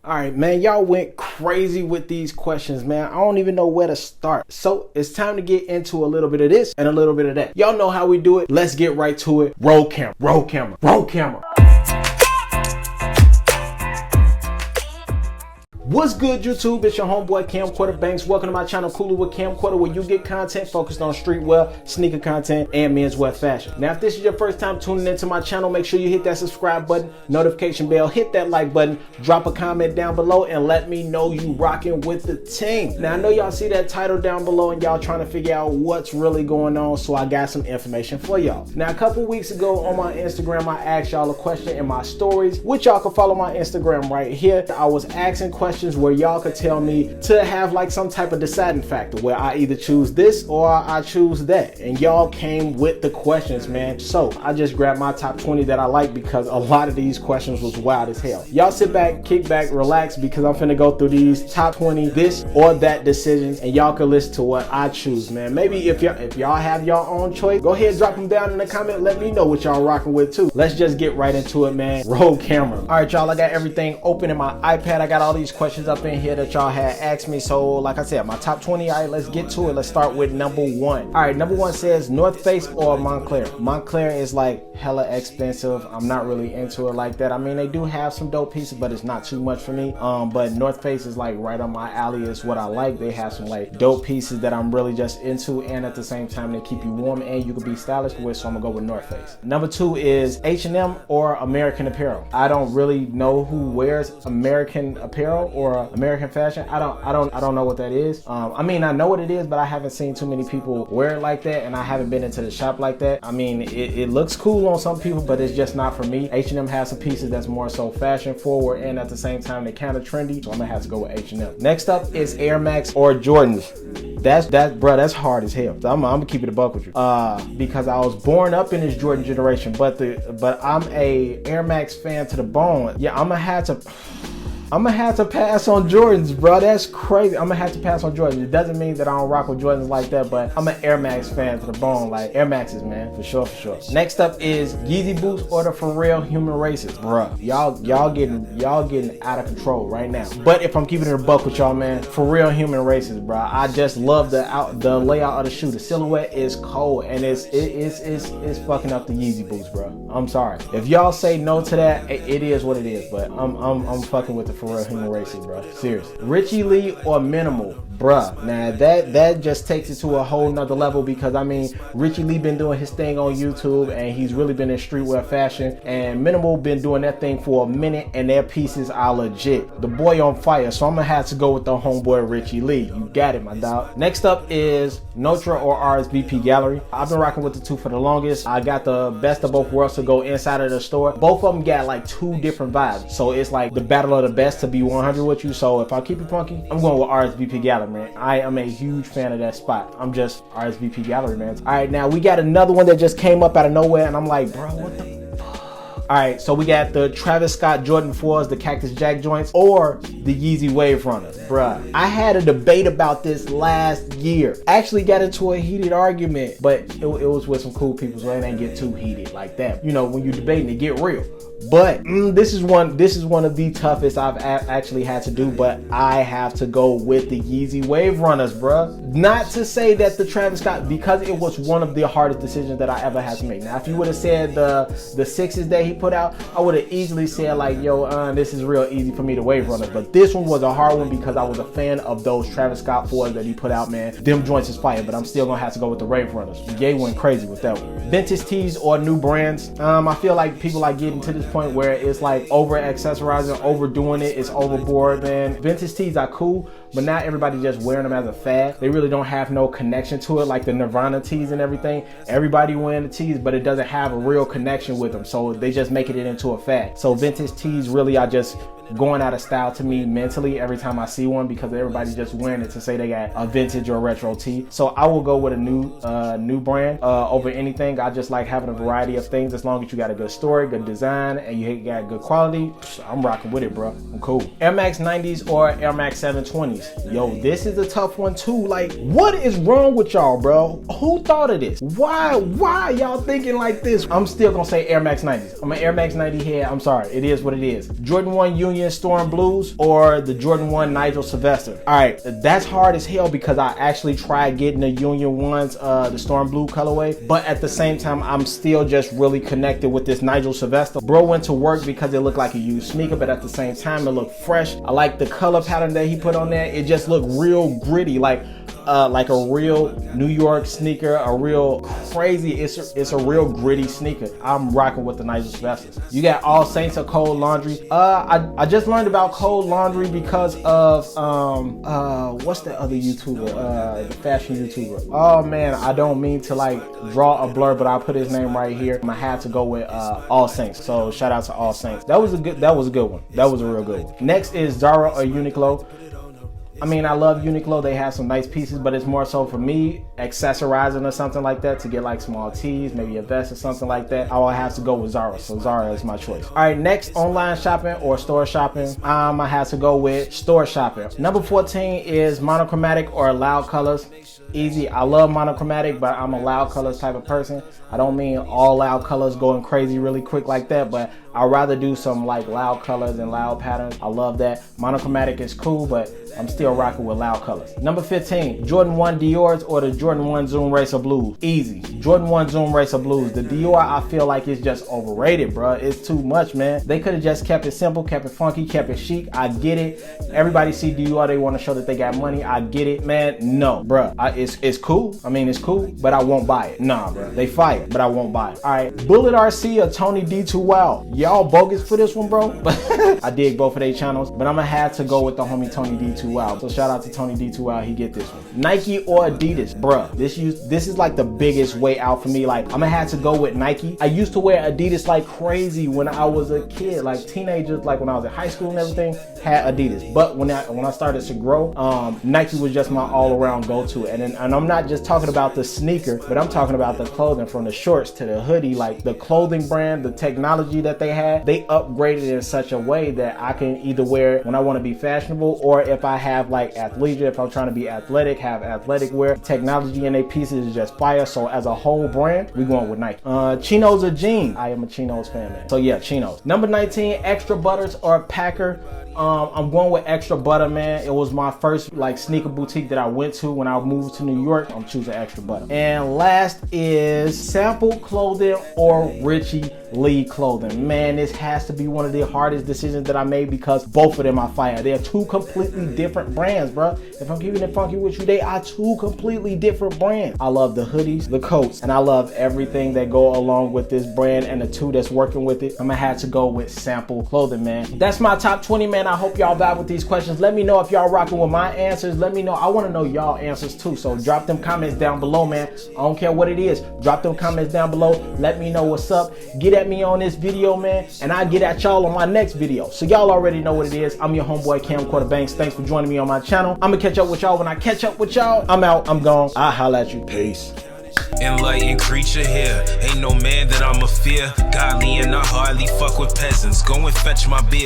All right, man, y'all went crazy with these questions, man. I don't even know where to start. So it's time to get into a little bit of this and a little bit of that. Y'all know how we do it. Let's get right to it. Roll camera, roll camera, roll camera. What's good, YouTube? It's your homeboy Camcorder Banks. Welcome to my channel, Cooler with Camcorder, where you get content focused on streetwear, sneaker content, and menswear fashion. Now, if this is your first time tuning into my channel, make sure you hit that subscribe button, notification bell, hit that like button, drop a comment down below, and let me know you rocking with the team. Now, I know y'all see that title down below, and y'all trying to figure out what's really going on, so I got some information for y'all. Now, a couple weeks ago on my Instagram, I asked y'all a question in my stories, which y'all can follow my Instagram right here. I was asking questions where y'all could tell me to have like some type of deciding factor where I either choose this or I choose that, and y'all came with the questions, man. So I just grabbed my top 20 that I like because a lot of these questions was wild as hell. Y'all sit back, kick back, relax, because I'm finna go through these top 20 this or that decisions, and y'all can listen to what I choose, man. Maybe if y'all have your own choice, go ahead, drop them down in the comment, let me know what y'all rocking with too. Let's just get right into it, man. Roll camera. All right, y'all, I got everything open in my iPad. I got all these questions up in here that y'all had asked me. So like I said, my top 20. All right, let's get to it. Let's start with number 1. All right, number 1 says North Face or Montclair. Montclair is like hella expensive. I'm not really into it like that. I mean, they do have some dope pieces, but it's not too much for me. But North Face is like right on my alley. It's what I like. They have some like dope pieces that I'm really just into, and at the same time they keep you warm and you can be stylish with, so I'm gonna go with North Face. Number 2 is H&M or American Apparel. I don't really know who wears American Apparel or American fashion. I don't know what that is. I mean, I know what it is, but I haven't seen too many people wear it like that, and I haven't been into the shop like that. I mean, it looks cool on some people, but it's just not for me. H&M has some pieces that's more so fashion forward, and at the same time they kind of trendy, so I'm gonna have to go with H&M. Next up is Air Max or Jordans. That's hard as hell. So I'm gonna keep it a buck with you. Because I was born up in this Jordan generation, but I'm a Air Max fan to the bone. Yeah, I'm gonna have to pass on Jordans, bro. That's crazy. I'm gonna have to pass on Jordans. It doesn't mean that I don't rock with Jordans like that, but I'm an Air Max fan to the bone. Like Air Maxes, man, for sure, for sure. Next up is Yeezy boots or the For Real Human Races, bro. Y'all getting out of control right now. But if I'm keeping it a buck with y'all, man, For Real Human Races, bro. I just love the layout of the shoe. The silhouette is cold, and it's fucking up the Yeezy boots, bro. I'm sorry. If y'all say no to that, it is what it is. But I'm fucking with the For Real Human Races, bro. Seriously. Richie Lee or Minimal, bruh. Now that just takes it to a whole nother level, because I mean, Richie Lee been doing his thing on YouTube, and he's really been in streetwear fashion, and Minimal been doing that thing for a minute, and their pieces are legit. The boy on fire, so I'm gonna have to go with the homeboy Richie Lee. You got it, my dog. Next up is Notre or RSVP Gallery. I've been rocking with the two for the longest. I got the best of both worlds to go inside of the store. Both of them got like 2 different vibes, so it's like the battle of the best, to be 100 with you. So if I keep it funky, I'm going with RSVP Gallery, man. I am a huge fan of that spot. I'm just RSVP Gallery, man. All right, now we got another one that just came up out of nowhere, and I'm like, bro, what the fuck? All right, so we got the Travis Scott Jordan 4s, the Cactus Jack joints, or the Yeezy Wave Runners, bruh. I had a debate about this last year. Actually got into a heated argument, but it was with some cool people, so it ain't get too heated like that. You know, when you debating, it get real. But this is one of the toughest I've actually had to do, but I have to go with the Yeezy Wave Runners, bruh. Not to say that the Travis Scott, because it was one of the hardest decisions that I ever had to make. Now, if you would have said the 6s that he put out, I would have easily said like, yo, this is real easy for me to Wave Runners. But this one was a hard one because I was a fan of those Travis Scott 4s that he put out, man. Them joints is fire, but I'm still gonna have to go with the Wave Runners. Ye went crazy with that one. Vintage tees or new brands. I feel like people are getting to this point where it's like over accessorizing, overdoing it. It's overboard, man. Vintage tees are cool, but not everybody just wearing them as a fad. They really don't have no connection to it, like the Nirvana tees and everything. Everybody wearing the tees, but it doesn't have a real connection with them, so they just making it into a fad. So vintage tees really are just going out of style to me mentally every time I see one, because everybody's just wearing it to say they got a vintage or retro tee. So I will go with a new brand over anything. I just like having a variety of things. As long as you got a good story, good design, and you got good quality, I'm rocking with it, bro. I'm cool. Air Max 90s or Air Max 720s. Yo, this is a tough one too. Like, what is wrong with y'all, bro? Who thought of this? Why y'all thinking like this? I'm still gonna say Air Max 90s. I'm an Air Max 90 head. I'm sorry, it is what it is. Jordan 1 Union Union Storm Blues or the Jordan 1 Nigel Sylvester? All right, that's hard as hell because I actually tried getting the Union ones, the Storm Blue colorway, but at the same time, I'm still just really connected with this Nigel Sylvester. Bro went to work because it looked like a used sneaker, but at the same time, it looked fresh. I like the color pattern that he put on there. It just looked real gritty, like a real New York sneaker, a real crazy, it's a real gritty sneaker. I'm rocking with the Nigel Sylvesters. You got All Saints or Cold Laundry. I just learned about Cold Laundry because of what's the other YouTuber, the fashion YouTuber. Oh man, I don't mean to like draw a blur, but I'll put his name right here. I had to go with All Saints. So shout out to All Saints. That was a good one. That was a real good one. Next is Zara or Uniqlo. I mean, I love Uniqlo. They have some nice pieces, but it's more so for me, accessorizing or something like that to get like small tees, maybe a vest or something like that. I will have to go with Zara. So Zara is my choice. All right, next, online shopping or store shopping. I have to go with store shopping. Number 14 is monochromatic or loud colors. Easy. I love monochromatic, but I'm a loud colors type of person. I don't mean all loud colors going crazy really quick like that, but I'd rather do some like loud colors and loud patterns. I love that. Monochromatic is cool, but I'm still rocking with loud colors. Number 15, Jordan 1 Dior's or the Jordan 1 Zoom Racer Blues. Easy. Jordan 1 Zoom Racer Blues. The Dior, I feel like it's just overrated, bro. It's too much, man. They could have just kept it simple, kept it funky, kept it chic. I get it. Everybody see Dior, they want to show that they got money. I get it, man. No, bro. It's cool. I mean, it's cool, but I won't buy it. Nah, bro. They fire, but I won't buy it. All right, Bullet RC or TonyD2Wild. Y'all bogus for this one, bro. I dig both of their channels, but I'm gonna have to go with the homie TonyD2Wild. So shout out to TonyD2Wild. He get this one. Nike or Adidas, bruh. This is like the biggest way out for me. Like I'm gonna have to go with Nike. I used to wear Adidas like crazy when I was a kid, like teenagers, like when I was in high school and everything, had Adidas. But when I started to grow, Nike was just my all-around go-to. And I'm not just talking about the sneaker, but I'm talking about the clothing, from the shorts to the hoodie. Like the clothing brand, the technology that they had, they upgraded in such a way that I can either wear it when I want to be fashionable, or if I have like athleisure, if I'm trying to be athletic, have athletic wear. Technology in their pieces is just fire. So as a whole brand, we going with Nike. Chinos or jeans? I am a Chinos fan, man. So yeah, Chinos. Number 19, Extra Butters or Packer. I'm going with Extra Butter, man. It was my first like sneaker boutique that I went to when I moved to New York. I'm choosing Extra Butter. And last is Sample Clothing or Richie Lee Clothing. Man, this has to be one of the hardest decisions that I made because both of them are fire. They're two completely different brands, bro. If I'm keeping it funky with you, they are two completely different brands. I love the hoodies, the coats, and I love everything that go along with this brand and the two that's working with it. I'm gonna have to go with Sample Clothing, man. That's my top 20, man. I hope y'all vibe with these questions. Let me know if y'all rocking with my answers. Let me know. I want to know y'all answers too. So drop them comments down below, man. I don't care what it is. Drop them comments down below. Let me know what's up. Get at me on this video, man, and I'll get at y'all on my next video. So y'all already know what it is. I'm your homeboy Camcorder Banks. Thanks for joining me on my channel. I'm gonna catch up with y'all when I catch up with y'all. I'm out. I'm gone. I'll holla at you. Peace. Enlightened creature here, ain't no man that I'ma fear. Godly and I hardly fuck with peasants. Go and fetch my beer.